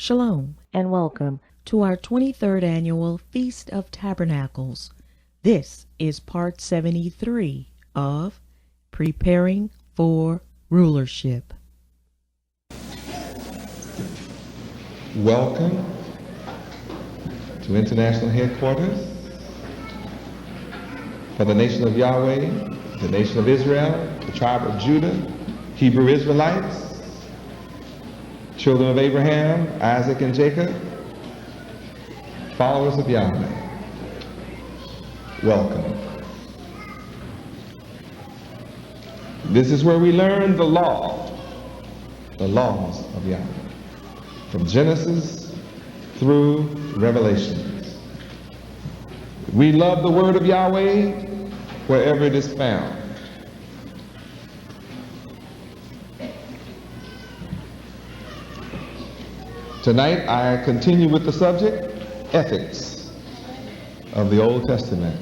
Shalom and welcome to our 23rd annual Feast of Tabernacles. This is part 73 of Preparing for Rulership. Welcome to International Headquarters for the nation of Yahweh, the nation of Israel, the tribe of Judah, Hebrew Israelites, children of Abraham, Isaac, and Jacob, followers of Yahweh. Welcome. This is where we learn the laws of Yahweh, from Genesis through Revelation. We love the word of Yahweh wherever it is found. Tonight I continue with the subject, ethics of the Old Testament.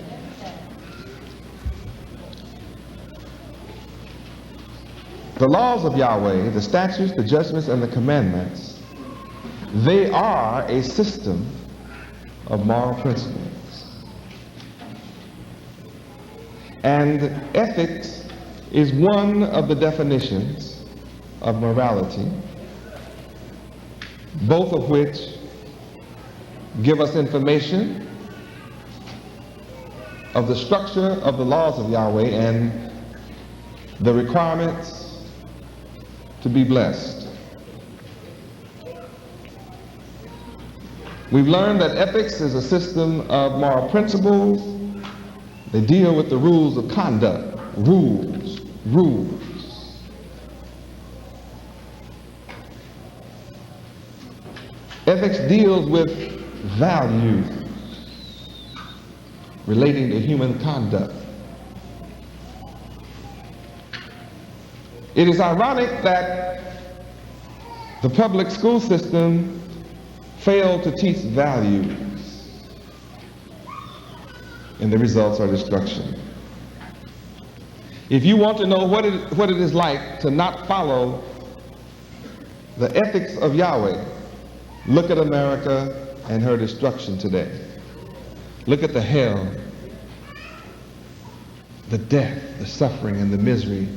The laws of Yahweh, the statutes, the judgments, and the commandments, they are a system of moral principles. And ethics is one of the definitions of morality, both of which give us information of the structure of the laws of Yahweh and the requirements to be blessed. We've learned that ethics is a system of moral principles. They deal with the rules of conduct, rules. Ethics deals with values relating to human conduct. It is ironic that the public school system failed to teach values, and the results are destruction. If you want to know what it is like to not follow the ethics of Yahweh, look at America and her destruction today. Look at the hell, the death, the suffering, and the misery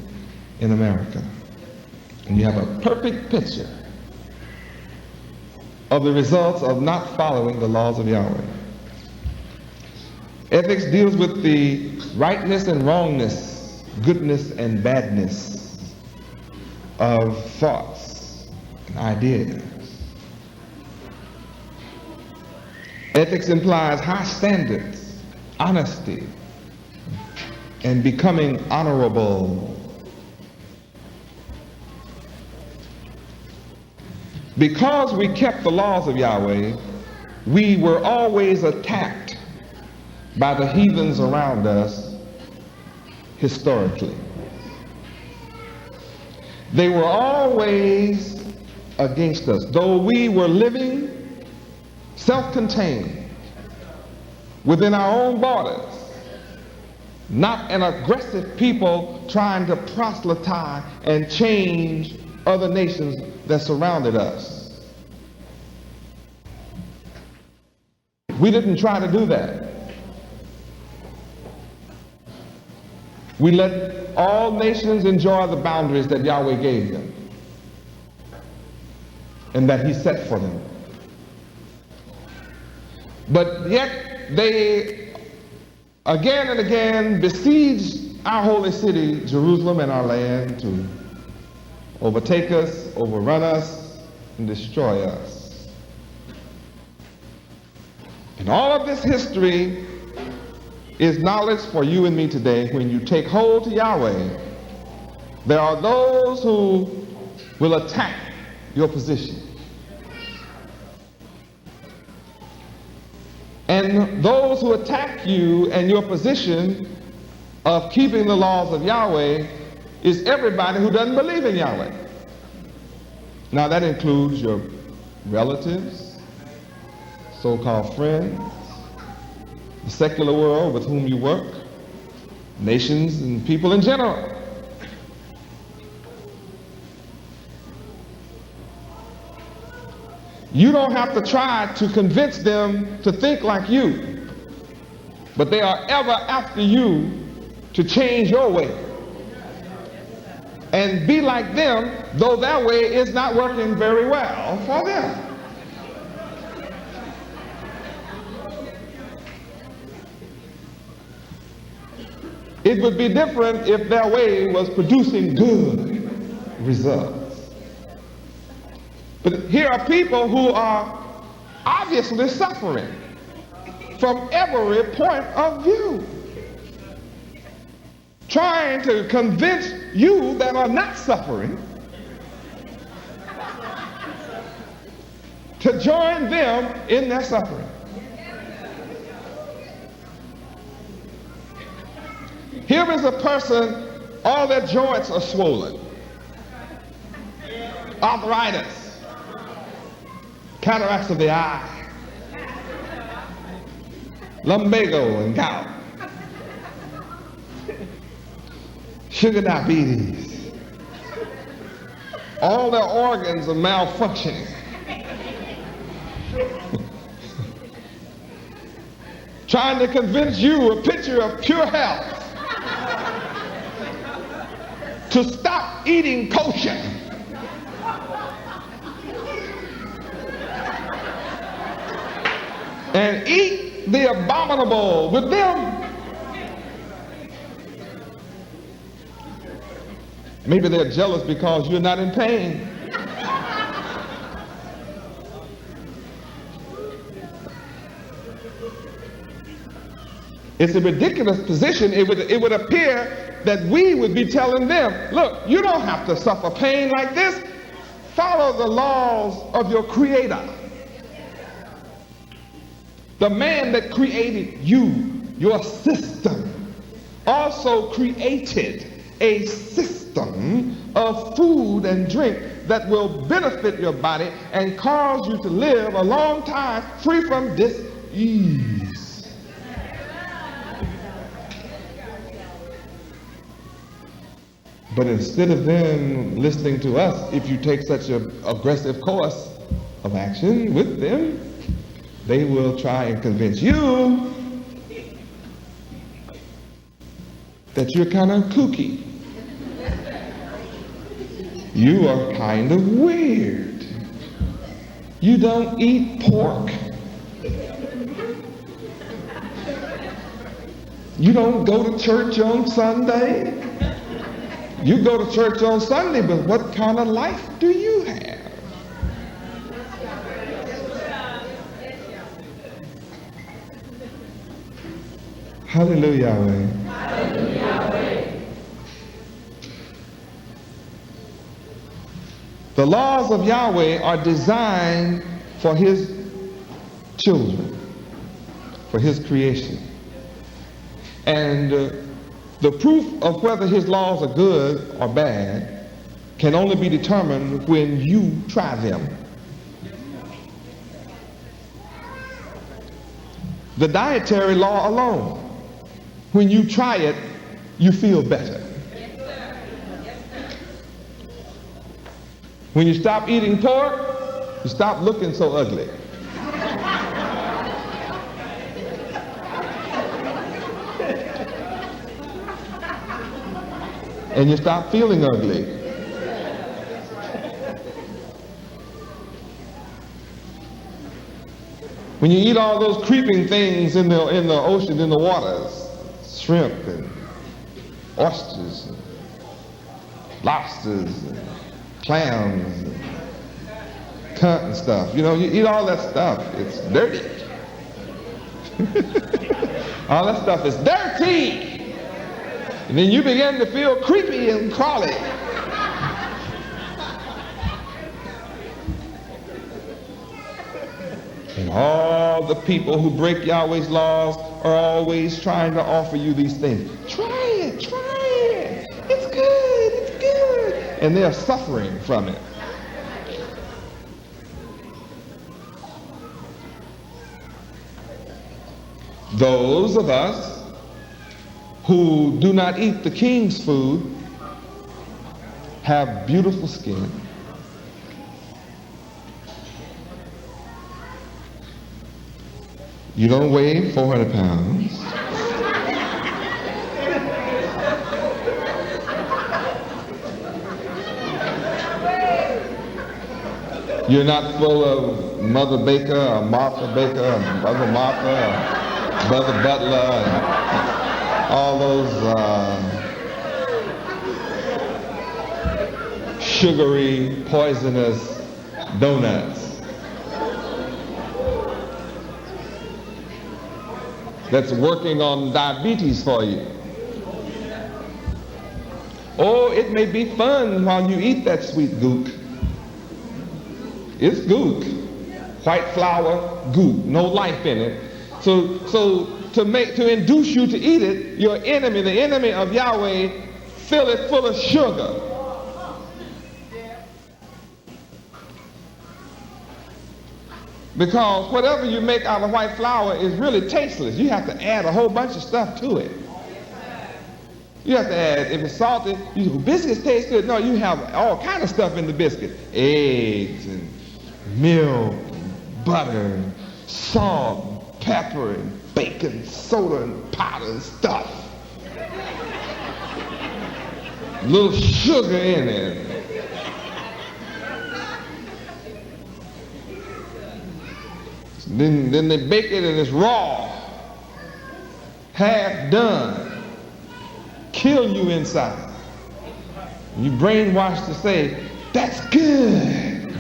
in America. And you have a perfect picture of the results of not following the laws of Yahweh. Ethics deals with the rightness and wrongness, goodness and badness of thoughts and ideas. Ethics implies high standards, honesty, and becoming honorable. Because we kept the laws of Yahweh, we were always attacked by the heathens around us historically. They were always against us, though we were living self-contained within our own borders, not an aggressive people trying to proselytize and change other nations that surrounded us. We didn't try to do that. We let all nations enjoy the boundaries that Yahweh gave them and that He set for them. But yet they again and again besieged our holy city, Jerusalem, and our land to overtake us, overrun us, and destroy us. And all of this history is knowledge for you and me today. When you take hold to Yahweh, there are those who will attack your position. And those who attack you and your position of keeping the laws of Yahweh is everybody who doesn't believe in Yahweh. Now that includes your relatives, so-called friends, the secular world with whom you work, nations and people in general. You don't have to try to convince them to think like you, but they are ever after you to change your way and be like them, though their way is not working very well for them. It would be different if their way was producing good results. But here are people who are obviously suffering from every point of view, trying to convince you that are not suffering to join them in their suffering. Here is a person, all their joints are swollen, arthritis, cataracts of the eye, lumbago and gout, sugar diabetes, all their organs are malfunctioning. Trying to convince you a picture of pure health to stop eating kosher. And eat the abominable with them. Maybe they're jealous because you're not in pain. It's a ridiculous position. It would appear that we would be telling them, look, you don't have to suffer pain like this. Follow the laws of your Creator. The man that created you, your system, also created a system of food and drink that will benefit your body and cause you to live a long time free from dis-ease. But instead of them listening to us, if you take such an aggressive course of action with them, they will try and convince you that you're kind of kooky. You are kind of weird. You don't eat pork. You don't go to church on Sunday. You go to church on Sunday, but what kind of life do you have? Hallelujah, Yahweh. Hallelujah, Yahweh. The laws of Yahweh are designed for his children, for his creation. And the proof of whether his laws are good or bad can only be determined when you try them. The dietary law alone, when you try it, you feel better. When you stop eating pork, you stop looking so ugly. And you stop feeling ugly. When you eat all those creeping things in the ocean, in the waters, shrimp and oysters, and lobsters, and clams, and cunt and stuff. You know, you eat all that stuff. It's dirty. All that stuff is dirty. And then you begin to feel creepy and crawly. And all the people who break Yahweh's laws are always trying to offer you these things. Try it, try it. It's good, it's good. And they're suffering from it. Those of us who do not eat the king's food have beautiful skin, You don't weigh 400 pounds. You're not full of Mother Baker or Martha Baker or Mother Martha or Brother Butler and all those sugary, poisonous donuts. That's working on diabetes for you. Oh, it may be fun while you eat that sweet gook. It's gook, white flour gook, no life in it. So to induce you to eat it, your enemy, the enemy of Yahweh, fill it full of sugar. Because whatever you make out of white flour is really tasteless. You have to add a whole bunch of stuff to it. You have to add, if it's salty, biscuits taste good. No, you have all kind of stuff in the biscuit. Eggs and milk, and butter, and salt, and pepper, and bacon, soda, and powder and stuff. A little sugar in it. Then they bake it and it's raw, half done, kill you inside. You brainwashed to say, that's good.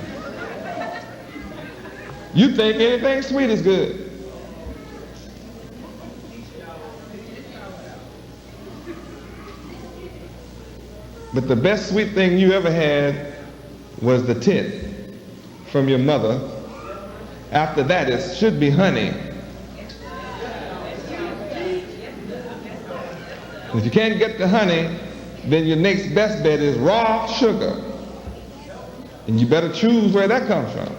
You think anything sweet is good. But the best sweet thing you ever had was the tit from your mother. After that, it should be honey. If you can't get the honey, then your next best bet is raw sugar. And you better choose where that comes from.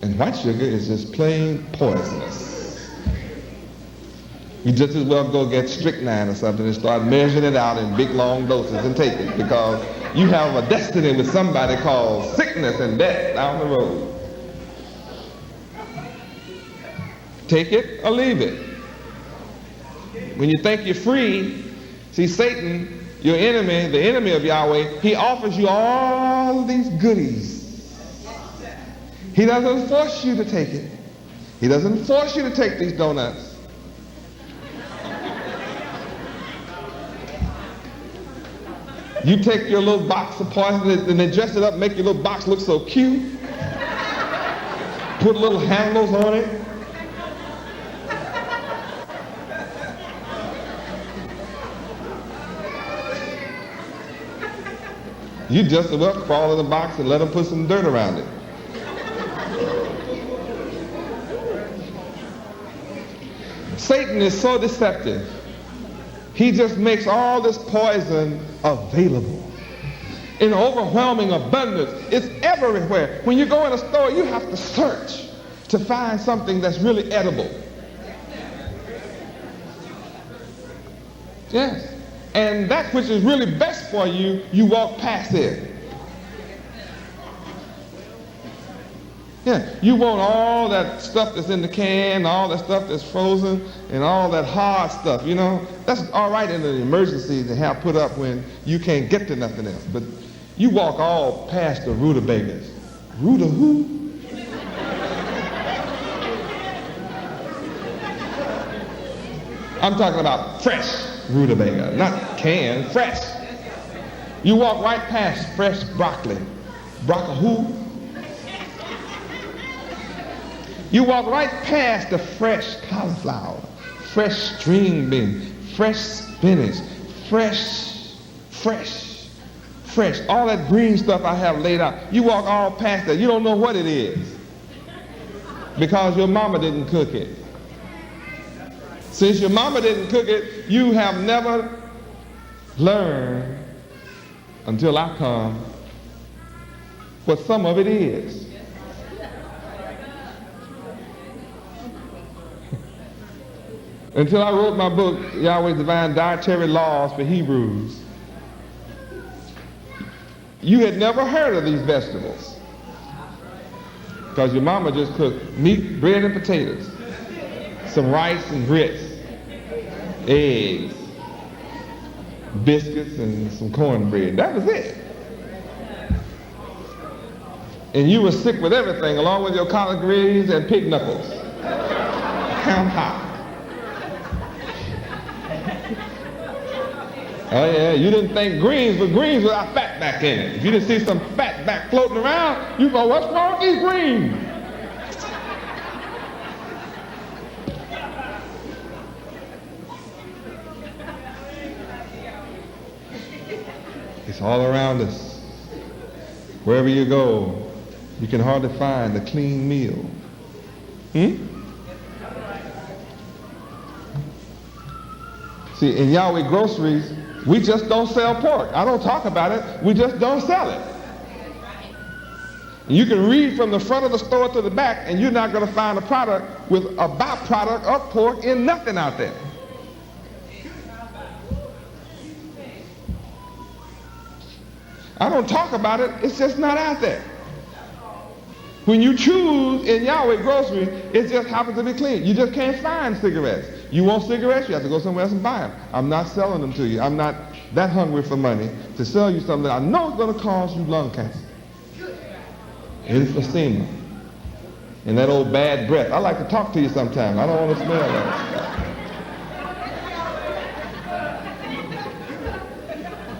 And white sugar is just plain poisonous. You just as well go get strychnine or something and start measuring it out in big long doses and take it, because you have a destiny with somebody called sickness and death down the road. Take it or leave it. When you think you're free, see, Satan, your enemy, the enemy of Yahweh, he offers you all these goodies. He doesn't force you to take it. He doesn't force you to take these donuts. You take your little box of poison and they dress it up, make your little box look so cute. Put little handles on it. You just as well crawl in the box and let them put some dirt around it. Satan is so deceptive. He just makes all this poison available in overwhelming abundance. It's everywhere. When you go in a store, you have to search to find something that's really edible. Yes. And that which is really best for you, you walk past it. Yeah, you want all that stuff that's in the can, all that stuff that's frozen, and all that hard stuff, you know. That's all right in an emergency to have put up when you can't get to nothing else. But you walk all past the rutabagas. Ruta who? I'm talking about fresh rutabaga, not canned, fresh. You walk right past fresh broccoli. Broccoli who? You walk right past the fresh cauliflower, fresh string beans, fresh spinach, fresh. All that green stuff I have laid out. You walk all past that. You don't know what it is because your mama didn't cook it. Since your mama didn't cook it, you have never learned until I come what some of it is. Until I wrote my book, Yahweh's Divine Dietary Laws for Hebrews, you had never heard of these vegetables. Because your mama just cooked meat, bread, and potatoes, some rice and grits, eggs, biscuits, and some cornbread. That was it. And you were sick with everything, along with your collard greens and pig knuckles. Ham hock. Oh yeah, you didn't think greens, but greens without fat back in it. If you didn't see some fat back floating around, you go, what's wrong with these greens? It's all around us. Wherever you go, you can hardly find a clean meal. See, in Yahweh groceries, we just don't sell pork. I don't talk about it. We just don't sell it. You can read from the front of the store to the back, and you're not going to find a product with a byproduct of pork in nothing out there. I don't talk about it. It's just not out there. When you choose in Yahweh grocery, it just happens to be clean. You just can't find cigarettes. You want cigarettes, you have to go somewhere else and buy them. I'm not selling them to you. I'm not that hungry for money to sell you something that I know is going to cause you lung cancer. Emphysema. And that old bad breath. I like to talk to you sometimes. I don't want to smell that.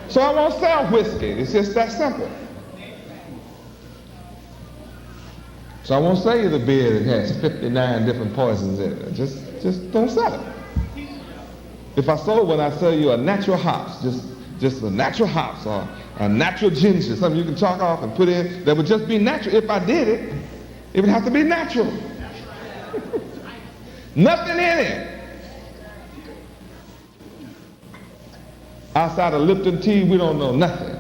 So I won't sell whiskey. It's just that simple. So I won't sell you the beer that has 59 different poisons in it. Just don't sell it. If I sold one, I'd sell you a natural hops, just a natural hops or a natural ginger, something you can chalk off and put in that would just be natural. If I did it, it would have to be natural. Nothing in it. Outside of Lipton tea, we don't know nothing.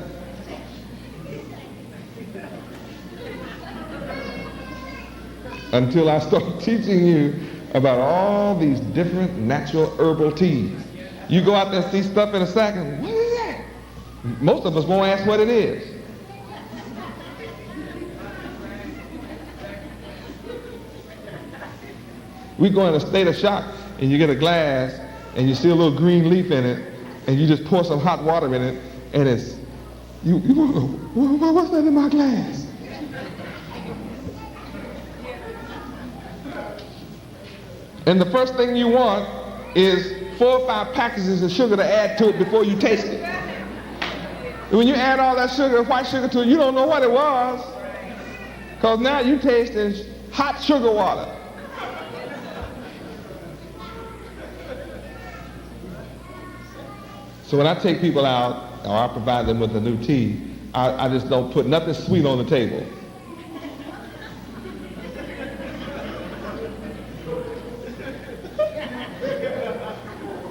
Until I start teaching you about all these different natural herbal teas. You go out there and see stuff in a sack and, what is that? Most of us won't ask what it is. We go in a state of shock and you get a glass and you see a little green leaf in it and you just pour some hot water in it and it's, you want to go, what's that in my glass? And the first thing you want is 4 or 5 packages of sugar to add to it before you taste it. And when you add all that sugar, white sugar to it, you don't know what it was. Because now you tasting hot sugar water. So when I take people out, or I provide them with a new tea, I just don't put nothing sweet on the table.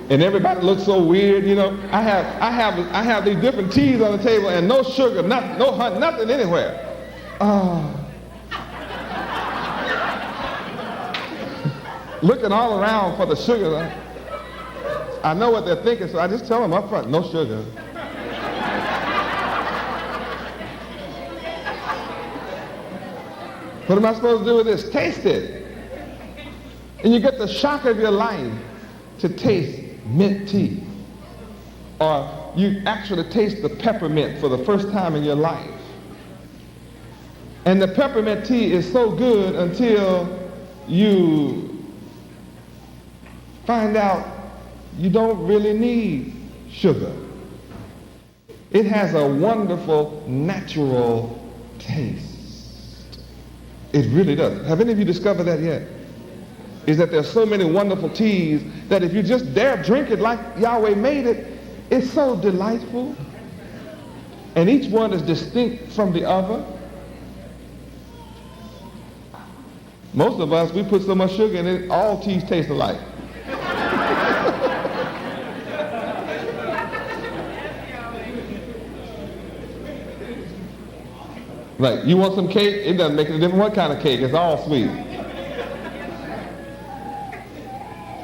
And everybody looks so weird, you know. I have these different teas on the table and no sugar, nothing, no honey, nothing anywhere. Looking all around for the sugar. I know what they're thinking, so I just tell them up front, no sugar. What am I supposed to do with this? Taste it. And you get the shock of your life to taste mint tea. Or you actually taste the peppermint for the first time in your life. And the peppermint tea is so good until you find out you don't really need sugar. It has a wonderful natural taste. It really does. Have any of you discovered that yet? Is that there's so many wonderful teas that if you just dare drink it like Yahweh made it, it's so delightful. And each one is distinct from the other. Most of us, we put so much sugar in it, all teas taste alike. Like, you want some cake? It doesn't make any difference what kind of cake. It's all sweet.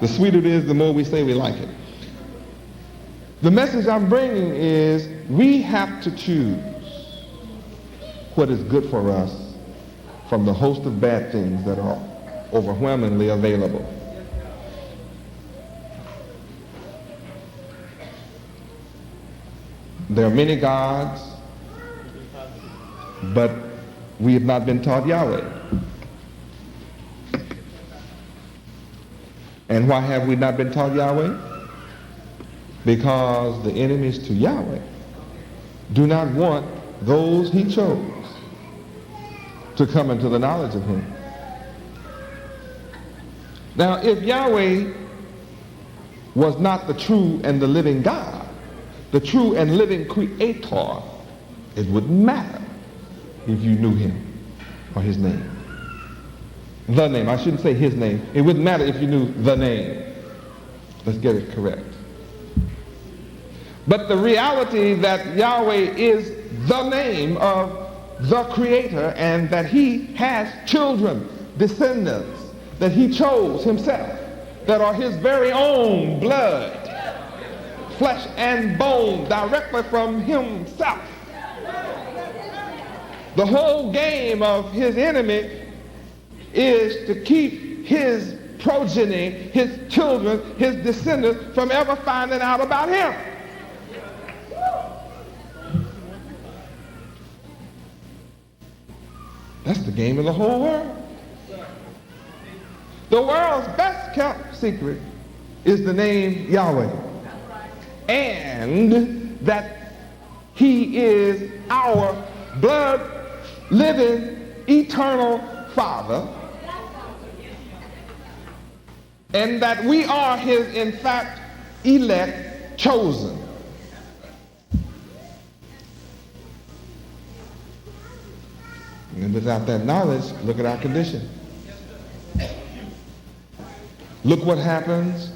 The sweeter it is, the more we say we like it. The message I'm bringing is we have to choose what is good for us from the host of bad things that are overwhelmingly available. There are many gods, but we have not been taught Yahweh. And why have we not been taught Yahweh? Because the enemies to Yahweh do not want those he chose to come into the knowledge of him. Now, if Yahweh was not the true and the living God, the true and living creator, it wouldn't matter if you knew him or his name. The name. I shouldn't say his name. It wouldn't matter if you knew the name. Let's get it correct. But the reality that Yahweh is the name of the Creator and that he has children, descendants, that he chose himself, that are his very own blood, flesh and bone, directly from himself. The whole game of his enemy is to keep his progeny, his children, his descendants from ever finding out about him. That's the game of the whole world. The world's best kept secret is the name Yahweh, and that he is our blood living eternal Father, and that we are his, in fact, elect, chosen. And without that knowledge, look at our condition. Look what happens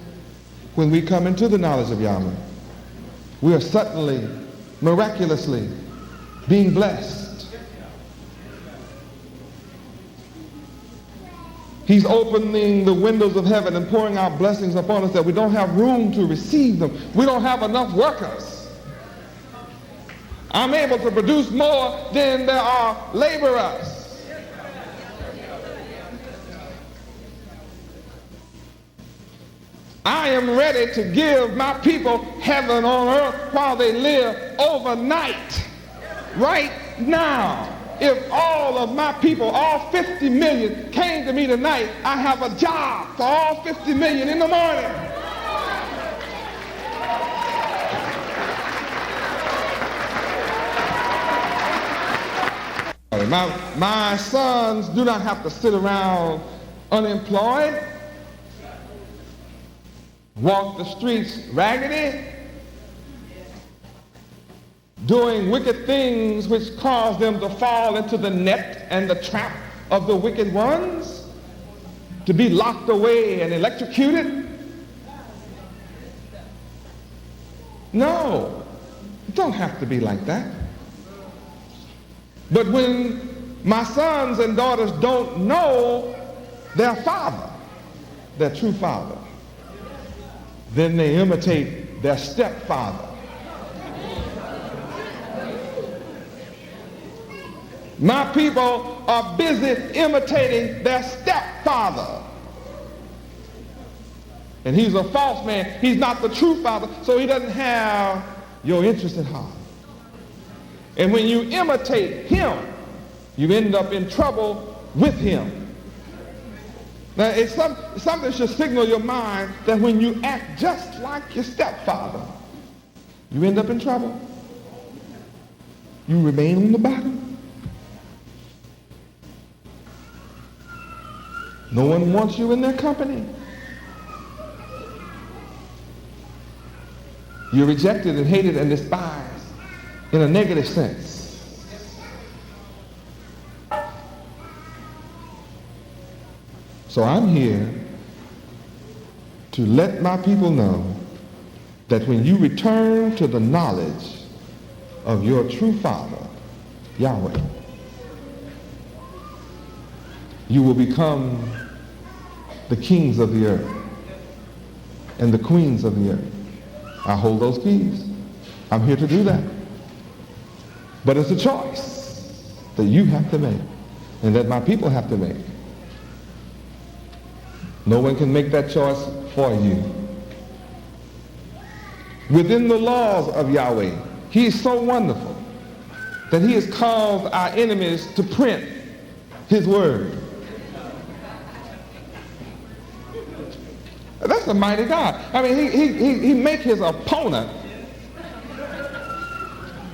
when we come into the knowledge of Yahweh. We are suddenly, miraculously being blessed. He's opening the windows of heaven and pouring out blessings upon us that we don't have room to receive them. We don't have enough workers. I'm able to produce more than there are laborers. I am ready to give my people heaven on earth while they live overnight, right now. If all of my people, all 50 million, came to me tonight, I have a job for all 50 million in the morning. My sons do not have to sit around unemployed, walk the streets raggedy, doing wicked things which cause them to fall into the net and the trap of the wicked ones, to be locked away and electrocuted. No, it don't have to be like that. But when my sons and daughters don't know their father, their true father, then they imitate their stepfather. My people are busy imitating their stepfather. And he's a false man. He's not the true father, so he doesn't have your interest at heart. And when you imitate him, you end up in trouble with him. Now, it's something should signal your mind that when you act just like your stepfather, you end up in trouble. You remain on the bottom. No one wants you in their company. You're rejected and hated and despised in a negative sense. So I'm here to let my people know that when you return to the knowledge of your true Father, Yahweh, you will become the kings of the earth and the queens of the earth. I hold those keys. I'm here to do that. But it's a choice that you have to make. and that my people have to make. No one can make that choice for you. Within the laws of Yahweh, he is so wonderful that he has caused our enemies to print his word. That's a mighty God. I mean, he make his opponent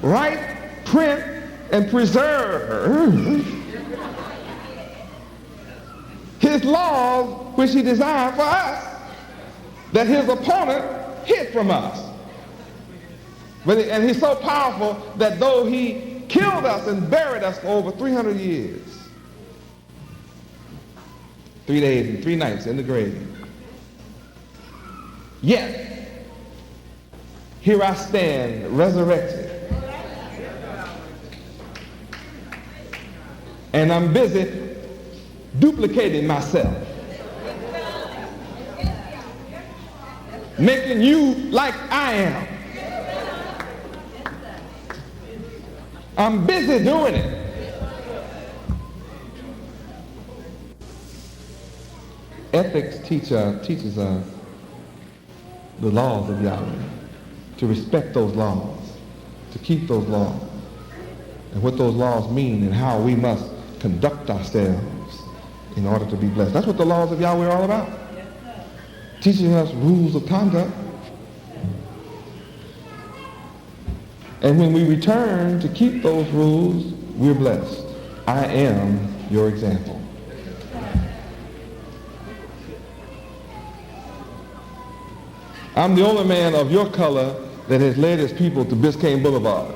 write, print, and preserve his laws which he designed for us, that his opponent hid from us. And he's so powerful that though he killed us and buried us for over 300 years, 3 days and 3 nights in the grave, yet here I stand resurrected, and I'm busy duplicating myself, making you like I am. I'm busy doing it. Ethics teaches us the laws of Yahweh, to respect those laws, to keep those laws, and what those laws mean and how we must conduct ourselves in order to be blessed. That's what the laws of Yahweh are all about. Teaching us rules of conduct. And when we return to keep those rules, we're blessed. I am your example. I'm the only man of your color that has led his people to Biscayne Boulevard.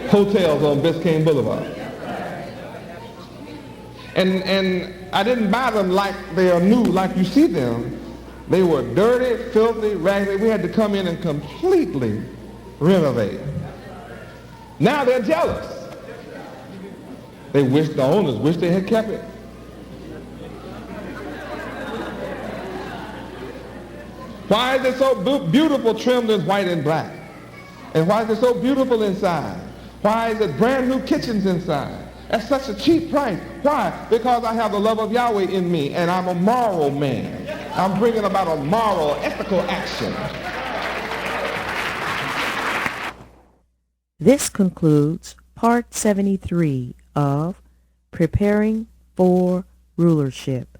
Hotels on Biscayne Boulevard. And I didn't buy them like they are new, like you see them. They were dirty, filthy, raggedy. We had to come in and completely renovate. Now they're jealous. The owners wish they had kept it. Why is it so beautiful, trimmed in white and black? And why is it so beautiful inside? Why is it brand new kitchens inside at such a cheap price? Why? Because I have the love of Yahweh in me, and I'm a moral man. I'm bringing about a moral, ethical action. This concludes Part 73 of Preparing for Rulership.